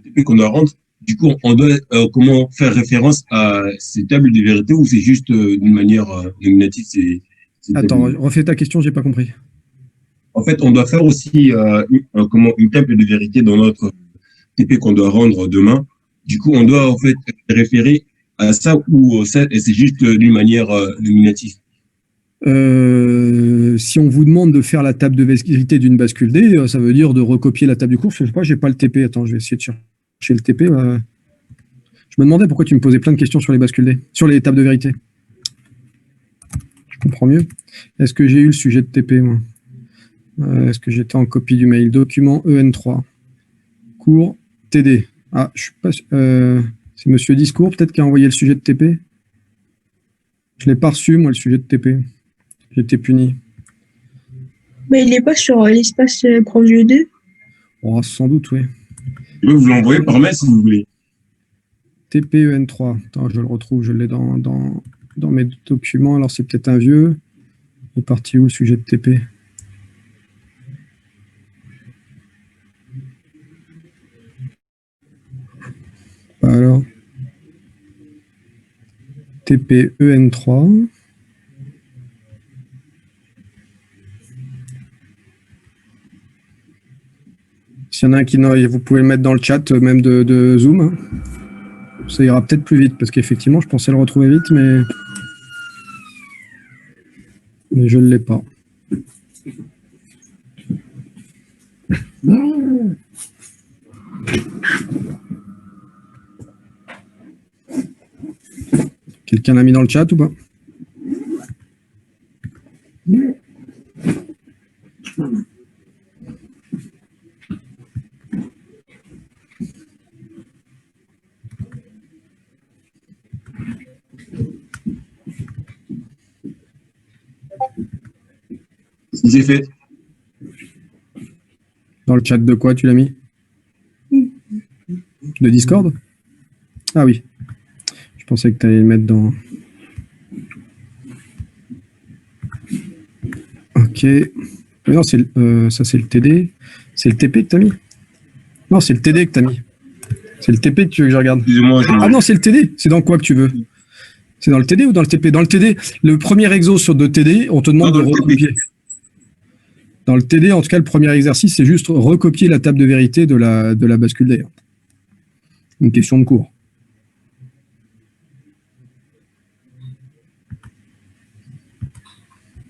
[SPEAKER 2] TP qu'on doit rendre, du coup, on doit comment faire référence à ces tables de vérité ou c'est juste d'une manière nominative?
[SPEAKER 1] Attends, refais ta question, j'ai pas compris.
[SPEAKER 2] En fait, on doit faire aussi une table de vérité dans notre TP qu'on doit rendre demain. Du coup, on doit en fait référer à ça ou ça, et c'est juste d'une manière nominative.
[SPEAKER 1] Si on vous demande de faire la table de vérité d'une bascule D, ça veut dire de recopier la table du cours. Je sais pas, j'ai pas le TP. Attends, je vais essayer de chercher le TP. Je me demandais pourquoi tu me posais plein de questions sur les bascules D, sur les tables de vérité. Je comprends mieux. Est-ce que j'ai eu le sujet de TP, moi? Est-ce que j'étais en copie du mail? Document EN3. Cours TD. Ah, je suis pas. C'est Monsieur Discours peut-être qui a envoyé le sujet de TP. Je l'ai pas reçu, moi, le sujet de TP. J'ai été puni.
[SPEAKER 4] Mais il n'est pas sur l'espace proche de 2.
[SPEAKER 1] Oh, sans doute, oui.
[SPEAKER 2] Je peux vous l'envoyer par mail si vous voulez.
[SPEAKER 1] TPEN3. Attends, je le retrouve, je l'ai dans mes documents. Alors, c'est peut-être un vieux. Il est parti où, le sujet de TP? Alors, TPEN3. S'il y en a un qui n'a, vous pouvez le mettre dans le chat, même de Zoom. Hein. Ça ira peut-être plus vite, parce qu'effectivement, je pensais le retrouver vite, mais je ne l'ai pas. Quelqu'un l'a mis dans le chat ou pas?
[SPEAKER 2] Si c'est fait.
[SPEAKER 1] Dans le chat de quoi tu l'as mis? De Discord? Ah oui. Je pensais que tu allais le mettre dans... Ok. Mais non, ça c'est le TD. C'est le TP que tu as mis? Non, c'est le TD que tu as mis. C'est le TP que tu veux que je regarde.
[SPEAKER 2] Excusez-moi.
[SPEAKER 1] Ah non, c'est le TD. C'est dans quoi que tu veux? C'est dans le TD ou dans le TP? Dans le TD, le premier exo sur de TD, on te demande de recopier. Dans le TD, en tout cas, le premier exercice, c'est juste recopier la table de vérité de la bascule d'ailleurs. Une question de cours.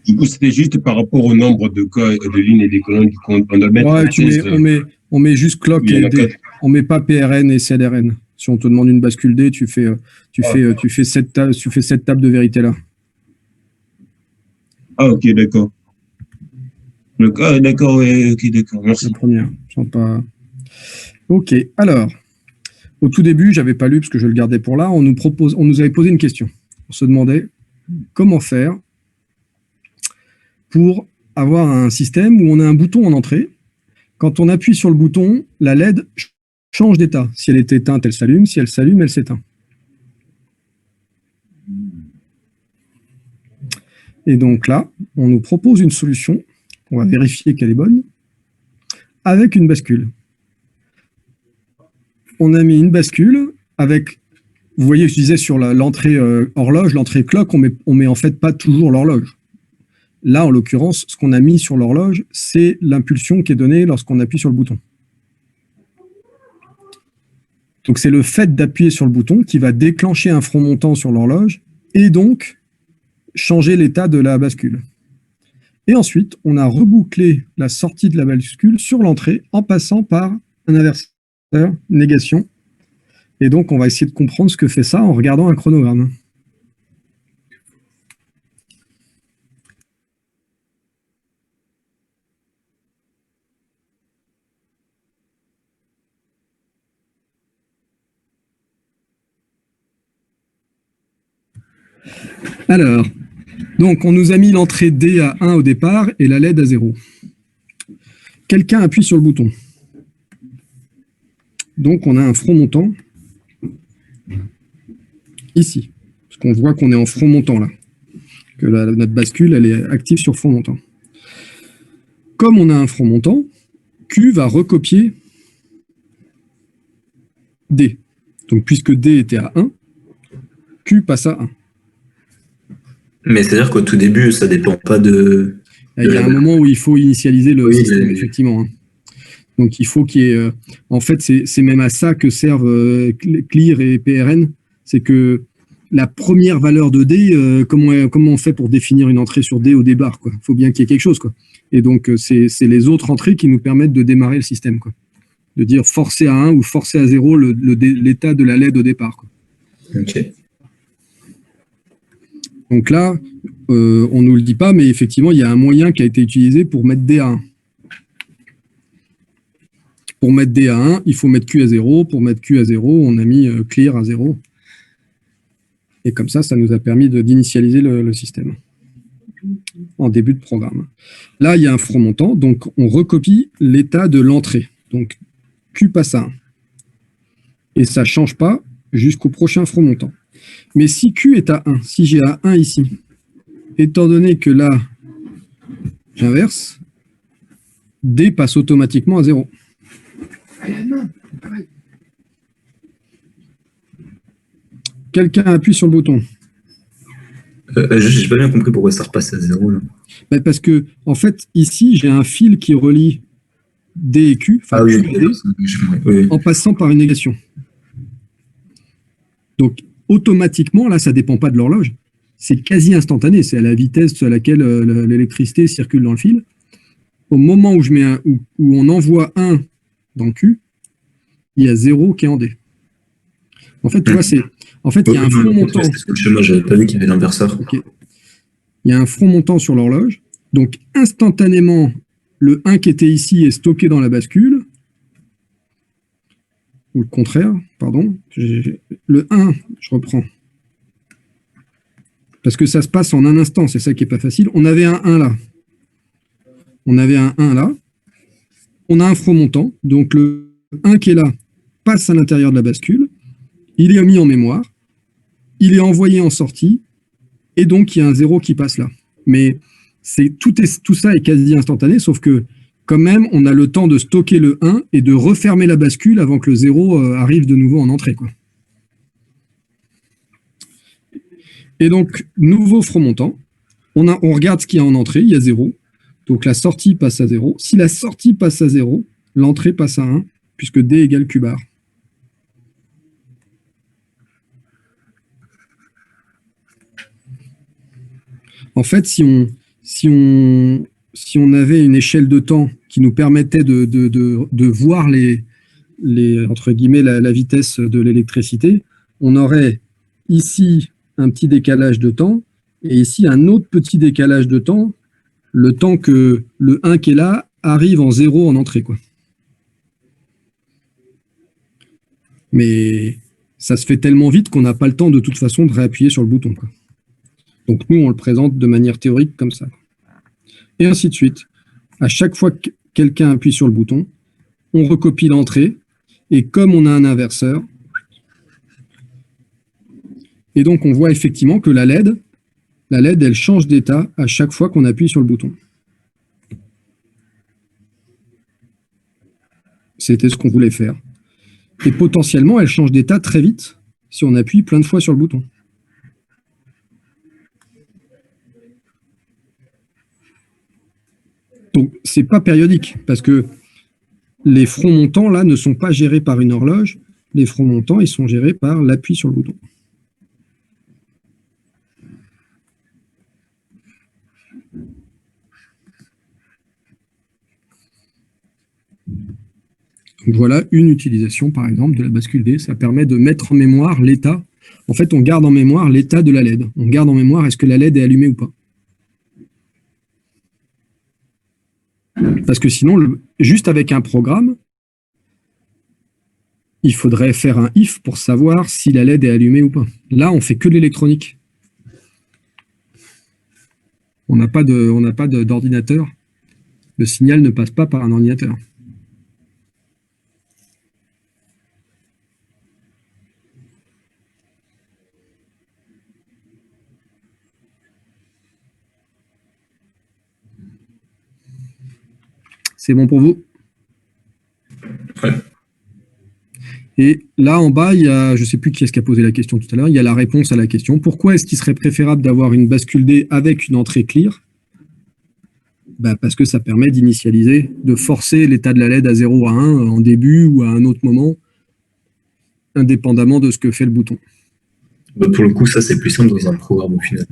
[SPEAKER 2] Du coup, c'était juste par rapport au nombre de lignes et des colonnes qu'on doit mettre.
[SPEAKER 1] Ouais, on met juste clock et D. On met pas PRN et CLRN. Si on te demande une bascule D, tu fais cette table de vérité là.
[SPEAKER 2] Ah, ok, d'accord. D'accord, ouais, ok, d'accord. Merci.
[SPEAKER 1] La première. Ok, alors, au tout début, j'avais pas lu parce que je le gardais pour là. On nous avait posé une question. On se demandait comment faire pour avoir un système où on a un bouton en entrée. Quand on appuie sur le bouton, la LED change d'état. Si elle est éteinte, elle s'allume. Si elle s'allume, elle s'éteint. Et donc là, on nous propose une solution. On va vérifier qu'elle est bonne. Avec une bascule. On a mis une bascule avec... Vous voyez, je disais sur l'entrée horloge, l'entrée clock, on met en fait pas toujours l'horloge. Là, en l'occurrence, ce qu'on a mis sur l'horloge, c'est l'impulsion qui est donnée lorsqu'on appuie sur le bouton. Donc, c'est le fait d'appuyer sur le bouton qui va déclencher un front montant sur l'horloge et donc changer l'état de la bascule. Et ensuite, on a rebouclé la sortie de la bascule sur l'entrée en passant par un inverseur, négation. Et donc, on va essayer de comprendre ce que fait ça en regardant un chronogramme. Alors, donc on nous a mis l'entrée D à 1 au départ et la LED à 0. Quelqu'un appuie sur le bouton. Donc on a un front montant ici. Parce qu'on voit qu'on est en front montant là. Que notre bascule, elle est active sur front montant. Comme on a un front montant, Q va recopier D. Donc puisque D était à 1, Q passe à 1.
[SPEAKER 5] Mais c'est-à-dire qu'au tout début, ça dépend pas de...
[SPEAKER 1] Il y a un moment où il faut initialiser le système, effectivement. Hein. Donc, il faut qu'il y ait... en fait, c'est même à ça que servent Clear et PRN. C'est que la première valeur de D, comment on fait pour définir une entrée sur D au départ, quoi. Il faut bien qu'il y ait quelque chose, quoi. Et donc, c'est les autres entrées qui nous permettent de démarrer le système, quoi. De dire forcer à 1 ou forcer à 0 l'état de la LED au départ, quoi.
[SPEAKER 5] Ok.
[SPEAKER 1] Donc là, on ne nous le dit pas, mais effectivement, il y a un moyen qui a été utilisé pour mettre D à 1. Pour mettre D à 1, il faut mettre Q à 0. Pour mettre Q à 0, on a mis Clear à 0. Et comme ça nous a permis d'initialiser le système. en début de programme. Là, il y a un front montant, donc on recopie l'état de l'entrée. Donc, Q passe à 1. Et ça ne change pas jusqu'au prochain front montant. Mais si Q est à 1, si j'ai à 1 ici, étant donné que là, j'inverse, D passe automatiquement à 0. Quelqu'un appuie sur le bouton.
[SPEAKER 5] J'ai pas bien compris pourquoi ça repasse à 0 là.
[SPEAKER 1] Ben parce que, en fait, ici, j'ai un fil qui relie D et Q, enfin,
[SPEAKER 5] Ah oui,
[SPEAKER 1] Q et D,
[SPEAKER 5] j'ai compris. Oui.
[SPEAKER 1] en passant par une négation. Donc, automatiquement, là, ça ne dépend pas de l'horloge. C'est quasi instantané. C'est à la vitesse à laquelle l'électricité circule dans le fil. Au moment où, où on envoie 1 dans Q, il y a 0 qui est en D. En fait, tu vois, il y a un front montant.
[SPEAKER 5] Moi, j'avais pas vu qu'il y avait l'inverseur.
[SPEAKER 1] Okay. Il y a un front montant sur l'horloge. Donc, instantanément, le 1 qui était ici est stocké dans la bascule. Ou le contraire, pardon. Le 1, je reprends. Parce que ça se passe en un instant, c'est ça qui n'est pas facile. On avait un 1 là. On avait un 1 là. On a un front montant. Donc, le 1 qui est là passe à l'intérieur de la bascule. Il est mis en mémoire. Il est envoyé en sortie. Et donc, il y a un 0 qui passe là. Mais tout ça est quasi instantané, sauf que quand même, on a le temps de stocker le 1 et de refermer la bascule avant que le 0 arrive de nouveau en entrée, quoi. Et donc, nouveau front montant. On regarde ce qu'il y a en entrée, il y a 0. Donc, la sortie passe à 0. Si la sortie passe à 0, l'entrée passe à 1, puisque D égale Q bar. En fait, si on avait une échelle de temps qui nous permettait de voir entre guillemets, la vitesse de l'électricité, on aurait ici un petit décalage de temps et ici un autre petit décalage de temps, le temps que le 1 qui est là arrive en 0 en entrée, quoi. Mais ça se fait tellement vite qu'on n'a pas le temps de toute façon de réappuyer sur le bouton, quoi. Donc nous, on le présente de manière théorique comme ça. Et ainsi de suite. À chaque fois que quelqu'un appuie sur le bouton, on recopie l'entrée. Et comme on a un inverseur, et donc on voit effectivement que la LED, elle change d'état à chaque fois qu'on appuie sur le bouton. C'était ce qu'on voulait faire. Et potentiellement, elle change d'état très vite si on appuie plein de fois sur le bouton. Donc, ce n'est pas périodique, parce que les fronts montants, là, ne sont pas gérés par une horloge. Les fronts montants, ils sont gérés par l'appui sur le bouton. Donc, voilà une utilisation, par exemple, de la bascule D. Ça permet de mettre en mémoire l'état. En fait, on garde en mémoire l'état de la LED. On garde en mémoire est-ce que la LED est allumée ou pas. Parce que sinon, juste avec un programme, il faudrait faire un if pour savoir si la LED est allumée ou pas. Là, on fait que de l'électronique. On n'a pas d'ordinateur. Le signal ne passe pas par un ordinateur. C'est bon pour vous?
[SPEAKER 5] Ouais.
[SPEAKER 1] Et là, en bas, il y a, je ne sais plus qui est-ce qui a posé la question tout à l'heure, il y a la réponse à la question. Pourquoi est-ce qu'il serait préférable d'avoir une bascule D avec une entrée clear? Parce que ça permet d'initialiser, de forcer l'état de la LED à 0 à 1 en début ou à un autre moment, indépendamment de ce que fait le bouton.
[SPEAKER 5] Pour le coup, ça, c'est plus simple dans un programme au final.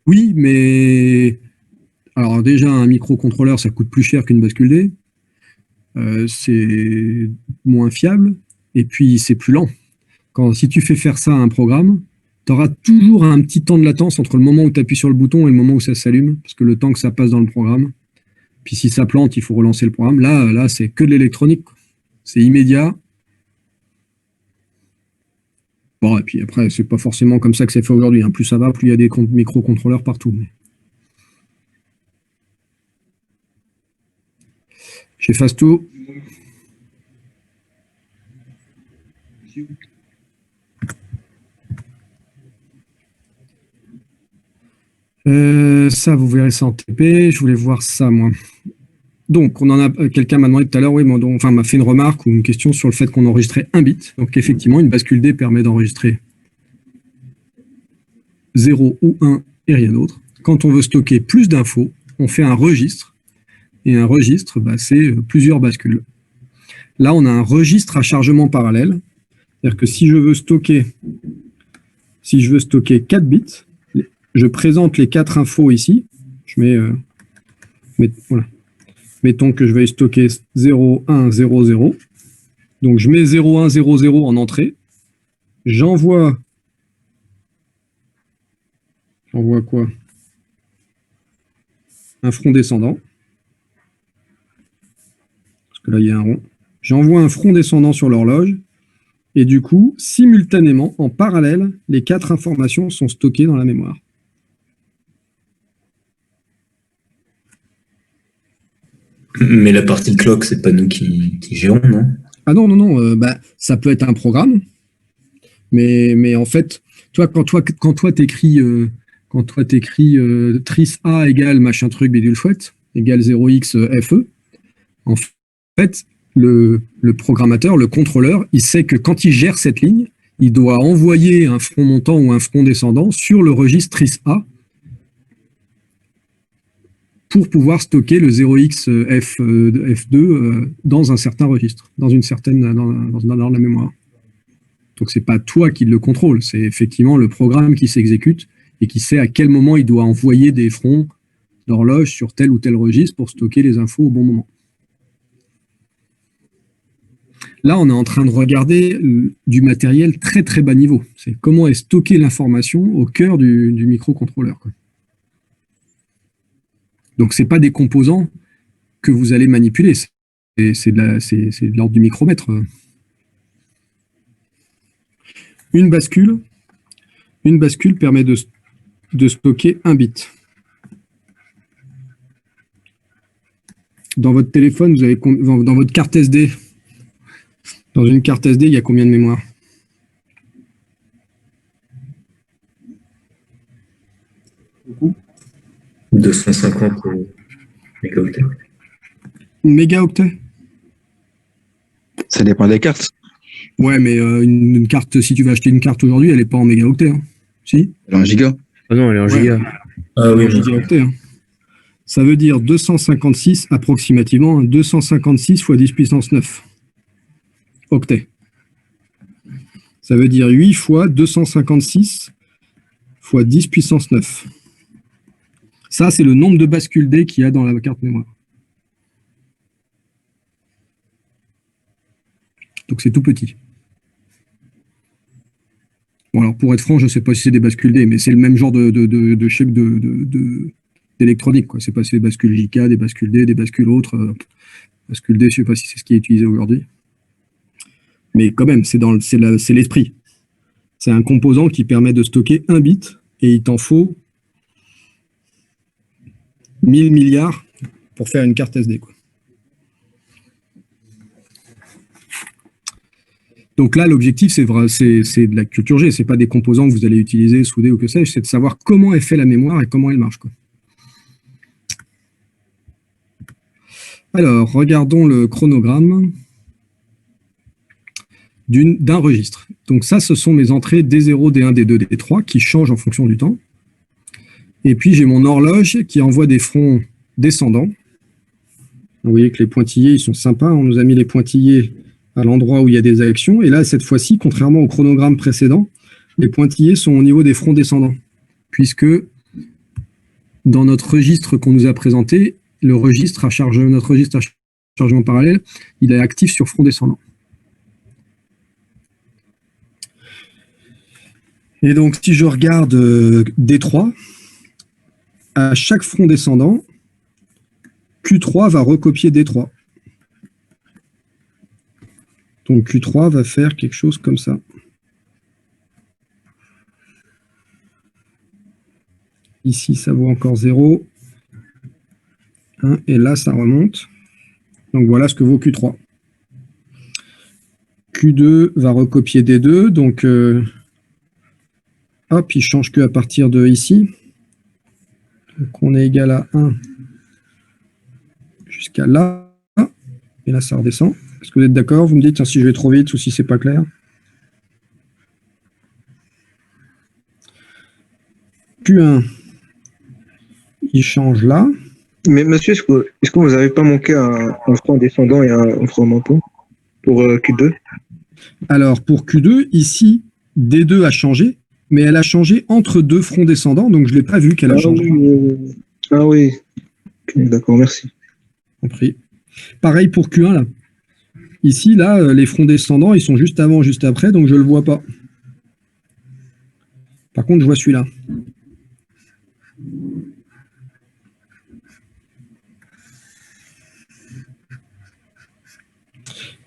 [SPEAKER 1] Oui, mais... Alors déjà, un microcontrôleur, ça coûte plus cher qu'une bascule D. C'est moins fiable. Et puis, c'est plus lent. Si tu fais faire ça à un programme, tu auras toujours un petit temps de latence entre le moment où tu appuies sur le bouton et le moment où ça s'allume, parce que le temps que ça passe dans le programme. Puis si ça plante, il faut relancer le programme. Là c'est que de l'électronique. C'est immédiat. Bon, et puis après, c'est pas forcément comme ça que c'est fait aujourd'hui. Plus ça va, plus il y a des microcontrôleurs partout. J'efface tout. Ça, vous verrez ça en TP. Je voulais voir ça, moi. Donc, on en a. Quelqu'un m'a demandé tout à l'heure, oui, m'a fait une remarque ou une question sur le fait qu'on enregistrait un bit. Donc, effectivement, une bascule D permet d'enregistrer 0 ou 1 et rien d'autre. Quand on veut stocker plus d'infos, on fait un registre. Et un registre, c'est plusieurs bascules. Là, on a un registre à chargement parallèle. C'est-à-dire que si je veux stocker 4 bits, je présente les 4 infos ici. Je voilà. Mettons que je vais stocker 0, 1, 0, 0. Donc, je mets 0, 1, 0, 0 en entrée. J'envoie quoi? Un front descendant. Parce que là, il y a un rond. J'envoie un front descendant sur l'horloge. Et du coup, simultanément, en parallèle, les 4 informations sont stockées dans la mémoire.
[SPEAKER 5] Mais la partie clock, c'est pas nous qui gérons, non?
[SPEAKER 1] Ah non, ça peut être un programme. Mais en fait, quand toi t'écris tris A égale machin truc bidule chouette égale 0x FE, en fait, le programmateur, le contrôleur, il sait que quand il gère cette ligne, il doit envoyer un front montant ou un front descendant sur le registre tris A pour pouvoir stocker le 0x F2 dans un certain registre, dans la mémoire. Donc c'est pas toi qui le contrôle, c'est effectivement le programme qui s'exécute et qui sait à quel moment il doit envoyer des fronts d'horloge sur tel ou tel registre pour stocker les infos au bon moment. Là, on est en train de regarder du matériel très très bas niveau. C'est comment est stockée l'information au cœur du microcontrôleur, quoi. Donc, ce n'est pas des composants que vous allez manipuler. C'est de l'ordre du micromètre. Une bascule permet de stocker un bit. Dans votre téléphone, vous avez dans votre carte SD, dans une carte SD, il y a combien de mémoire?
[SPEAKER 5] Beaucoup. 250 mégaoctets.
[SPEAKER 1] Mégaoctets?
[SPEAKER 7] Ça dépend des cartes.
[SPEAKER 1] Ouais, mais une carte, si tu vas acheter une carte aujourd'hui, elle n'est pas en mégaoctets. Hein. Si?
[SPEAKER 7] Elle est en giga.
[SPEAKER 9] Ah non, elle est en giga.
[SPEAKER 5] Ah oui,
[SPEAKER 1] en gigaoctets. Hein. Ça veut dire 256 approximativement, 256 fois 10 puissance 9 octets. Ça veut dire 8 fois 256 fois 10 puissance 9. Ça, c'est le nombre de bascules D qu'il y a dans la carte mémoire. Donc, c'est tout petit. Bon, alors, pour être franc, je ne sais pas si c'est des bascules D, mais c'est le même genre de chip d'électronique. Ce n'est pas si c'est des bascules JK, des bascules D, des bascules autres. Bascules D, je ne sais pas si c'est ce qui est utilisé aujourd'hui. Mais quand même, c'est l'esprit. C'est un composant qui permet de stocker un bit et il t'en faut 1000 milliards pour faire une carte SD, quoi. Donc là, l'objectif, c'est de la culture G. Ce n'est pas des composants que vous allez utiliser, souder ou que sais-je. C'est de savoir comment est fait la mémoire et comment elle marche, quoi. Alors, regardons le chronogramme d'un registre. Donc ça, ce sont mes entrées D0, D1, D2, D3 qui changent en fonction du temps. Et puis, j'ai mon horloge qui envoie des fronts descendants. Vous voyez que les pointillés, ils sont sympas. On nous a mis les pointillés à l'endroit où il y a des actions. Et là, cette fois-ci, contrairement au chronogramme précédent, les pointillés sont au niveau des fronts descendants. Puisque dans notre registre qu'on nous a présenté, notre registre à chargement parallèle, il est actif sur front descendant. Et donc, si je regarde D3, à chaque front descendant, Q3 va recopier D3. Donc, Q3 va faire quelque chose comme ça. Ici, ça vaut encore 0. 1, et là, ça remonte. Donc voilà ce que vaut Q3. Q2 va recopier D2, donc hop, il change que à partir de ici. Donc on est égal à 1 jusqu'à là. Et là, ça redescend. Est-ce que vous êtes d'accord? Vous me dites si je vais trop vite ou si c'est pas clair. Q1, il change là.
[SPEAKER 7] Mais monsieur, est-ce que vous n'avez pas manqué un franc descendant et un franc montant pour Q2?
[SPEAKER 1] Alors, pour Q2, ici, D2 a changé, mais elle a changé entre deux fronts descendants, donc je ne l'ai pas vu qu'elle a changé.
[SPEAKER 7] Ah oui. Ok, d'accord, merci.
[SPEAKER 1] Compris. Pareil pour Q1, là. Ici, là, les fronts descendants, ils sont juste avant, juste après, donc je ne le vois pas. Par contre, je vois celui-là.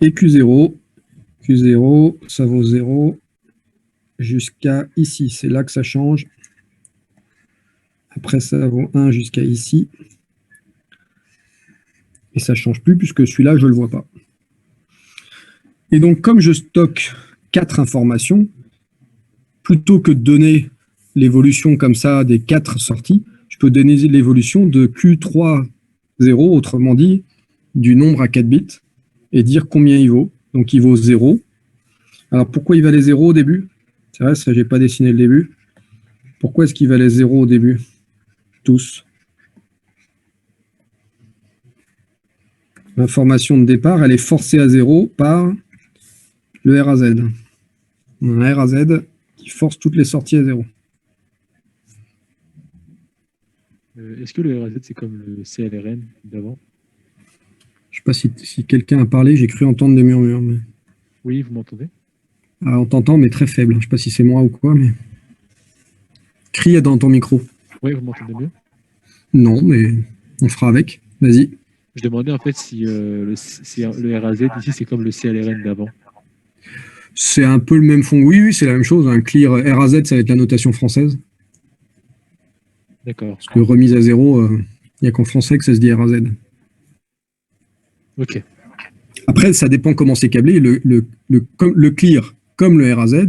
[SPEAKER 1] Et Q0, ça vaut 0 jusqu'à ici. C'est là que ça change. Après, ça vaut 1 jusqu'à ici. Et ça ne change plus puisque celui-là, je ne le vois pas. Et donc, comme je stocke 4 informations, plutôt que de donner l'évolution comme ça des 4 sorties, je peux donner l'évolution de Q3, 0, autrement dit, du nombre à 4 bits, et dire combien il vaut. Donc, il vaut 0. Alors, pourquoi il valait 0 au début? C'est vrai, ça, je n'ai pas dessiné le début. Pourquoi est-ce qu'il valait 0 au début? Tous. L'information de départ, elle est forcée à 0 par le RAZ. On a un RAZ qui force toutes les sorties à 0.
[SPEAKER 3] Est-ce que le RAZ, c'est comme le CLRN d'avant?
[SPEAKER 1] Je ne sais pas si quelqu'un a parlé, j'ai cru entendre des murmures. Mais...
[SPEAKER 3] Oui, vous m'entendez?
[SPEAKER 1] Ah, on t'entend, mais très faible. Je ne sais pas si c'est moi ou quoi, mais... Crie dans ton micro.
[SPEAKER 3] Oui, vous m'entendez mieux?
[SPEAKER 1] Non, mais on fera avec. Vas-y.
[SPEAKER 3] Je demandais en fait si le RAZ ici, c'est comme le CLRN d'avant.
[SPEAKER 1] C'est un peu le même fond. Oui, c'est la même chose. Un clear RAZ, ça va être la notation française.
[SPEAKER 3] D'accord.
[SPEAKER 1] Parce que remise à 0, il n'y a qu'en français que ça se dit RAZ.
[SPEAKER 3] Ok.
[SPEAKER 1] Après, ça dépend comment c'est câblé. Le clear, comme le RAZ,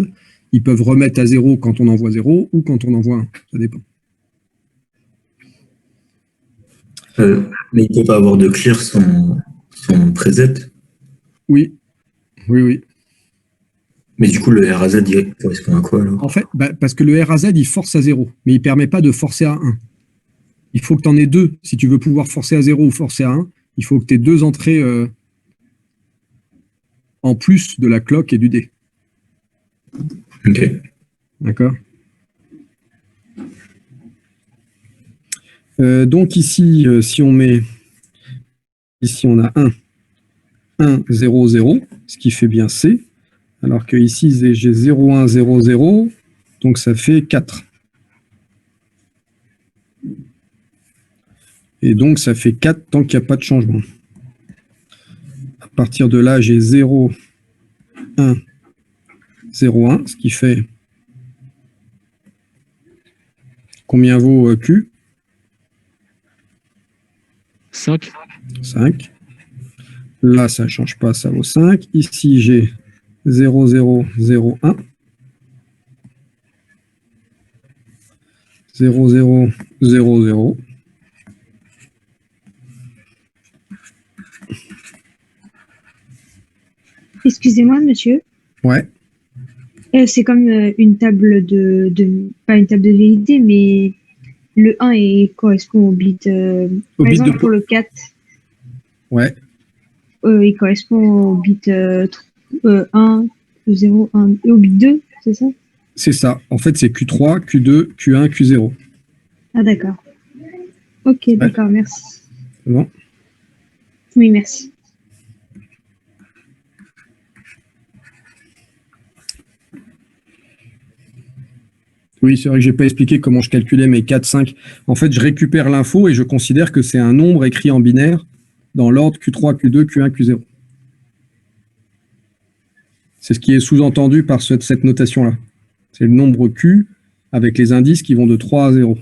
[SPEAKER 1] ils peuvent remettre à 0 quand on envoie 0 ou quand on envoie 1. Ça dépend.
[SPEAKER 5] Mais il ne peut pas avoir de clear sans preset.
[SPEAKER 1] Oui.
[SPEAKER 5] Mais du coup, le RAZ, il correspond à quoi alors?
[SPEAKER 1] En fait, parce que le RAZ, il force à 0, mais il ne permet pas de forcer à 1. Il faut que tu en aies 2. Si tu veux pouvoir forcer à 0 ou forcer à 1, il faut que tu aies 2 entrées en plus de la cloque et du dé.
[SPEAKER 5] Ok.
[SPEAKER 1] D'accord. Donc ici, si on met... Ici, on a 1, 1, 0, 0, ce qui fait bien C. Alors que ici, j'ai 0, 1, 0, 0, donc ça fait 4. Et donc, ça fait 4 tant qu'il n'y a pas de changement. À partir de là, j'ai 0, 1, 0, 1, ce qui fait... Combien vaut Q?
[SPEAKER 3] 5.
[SPEAKER 1] 5. Là, ça ne change pas, ça vaut 5. Ici, j'ai 0, 0, 0, 1. 0, 0, 0, 0.
[SPEAKER 4] Excusez-moi, monsieur.
[SPEAKER 1] Ouais.
[SPEAKER 4] C'est comme une table pas une table de vérité, mais le 1 correspond au bit.
[SPEAKER 1] Au
[SPEAKER 4] Par
[SPEAKER 1] bit
[SPEAKER 4] exemple,
[SPEAKER 1] de...
[SPEAKER 4] pour le 4,
[SPEAKER 1] Ouais.
[SPEAKER 4] il correspond au bit 1, 0, 1, et au bit 2, c'est ça?
[SPEAKER 1] C'est ça. En fait, c'est Q3, Q2, Q1, Q0.
[SPEAKER 4] Ah, d'accord. Ok, d'accord, merci.
[SPEAKER 1] C'est bon?
[SPEAKER 4] Oui, merci.
[SPEAKER 1] Oui, c'est vrai que je n'ai pas expliqué comment je calculais mes 4, 5. En fait, je récupère l'info et je considère que c'est un nombre écrit en binaire dans l'ordre Q3, Q2, Q1, Q0. C'est ce qui est sous-entendu par cette notation-là. C'est le nombre Q avec les indices qui vont de 3 à 0.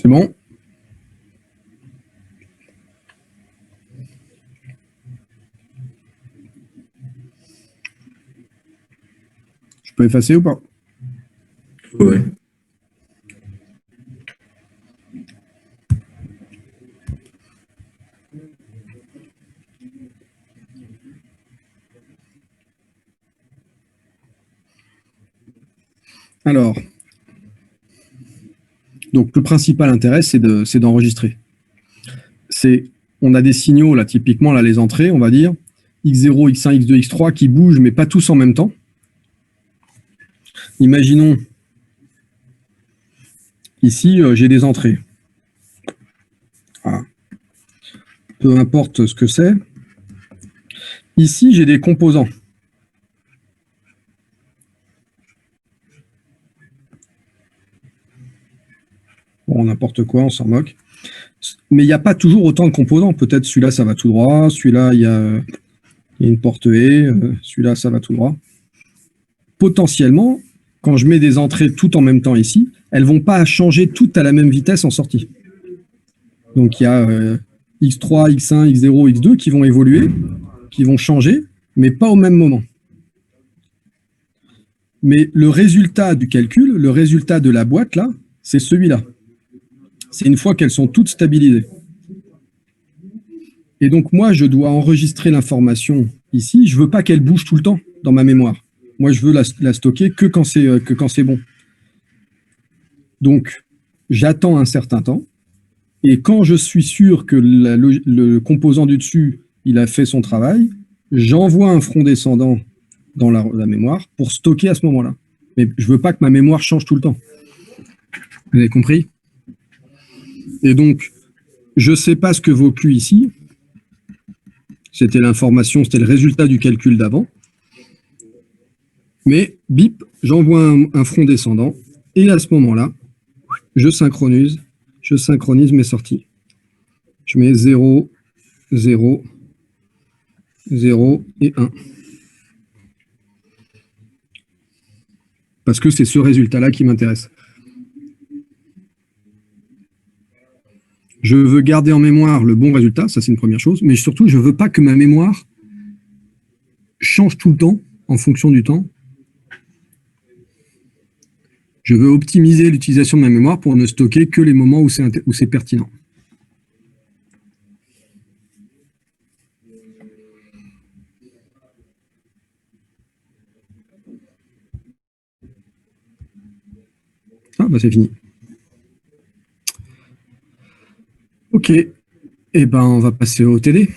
[SPEAKER 1] C'est bon? Je peux effacer ou pas?
[SPEAKER 5] Ouais.
[SPEAKER 1] Alors, donc le principal intérêt, c'est d'enregistrer. On a des signaux, là, typiquement, là, les entrées, on va dire, X0, X1, X2, X3, qui bougent, mais pas tous en même temps. Imaginons, ici, j'ai des entrées. Voilà. Peu importe ce que c'est. Ici, j'ai des composants. Bon, n'importe quoi, on s'en moque. Mais il n'y a pas toujours autant de composants. Peut-être celui-là, ça va tout droit. Celui-là, il y a une porte haie. Celui-là, ça va tout droit. Potentiellement, quand je mets des entrées tout en même temps ici, elles ne vont pas changer toutes à la même vitesse en sortie. Donc, il y a X3, X1, X0, X2 qui vont évoluer, qui vont changer, mais pas au même moment. Mais le résultat du calcul, le résultat de la boîte, là, c'est celui-là. C'est une fois qu'elles sont toutes stabilisées. Et donc, moi, je dois enregistrer l'information ici. Je ne veux pas qu'elle bouge tout le temps dans ma mémoire. Moi, je veux la stocker que quand c'est bon. Donc, j'attends un certain temps. Et quand je suis sûr que le composant du dessus, il a fait son travail, j'envoie un front descendant dans la mémoire pour stocker à ce moment-là. Mais je ne veux pas que ma mémoire change tout le temps. Vous avez compris? Et donc, je ne sais pas ce que vaut Q ici. C'était l'information, c'était le résultat du calcul d'avant. Mais, bip, j'envoie un front descendant. Et à ce moment-là, je synchronise mes sorties. Je mets 0, 0, 0 et 1. Parce que c'est ce résultat-là qui m'intéresse. Je veux garder en mémoire le bon résultat, ça c'est une première chose, mais surtout, je ne veux pas que ma mémoire change tout le temps en fonction du temps. Je veux optimiser l'utilisation de ma mémoire pour ne stocker que les moments où c'est pertinent. Ah, bah c'est fini. Ok. Eh ben, on va passer au TD.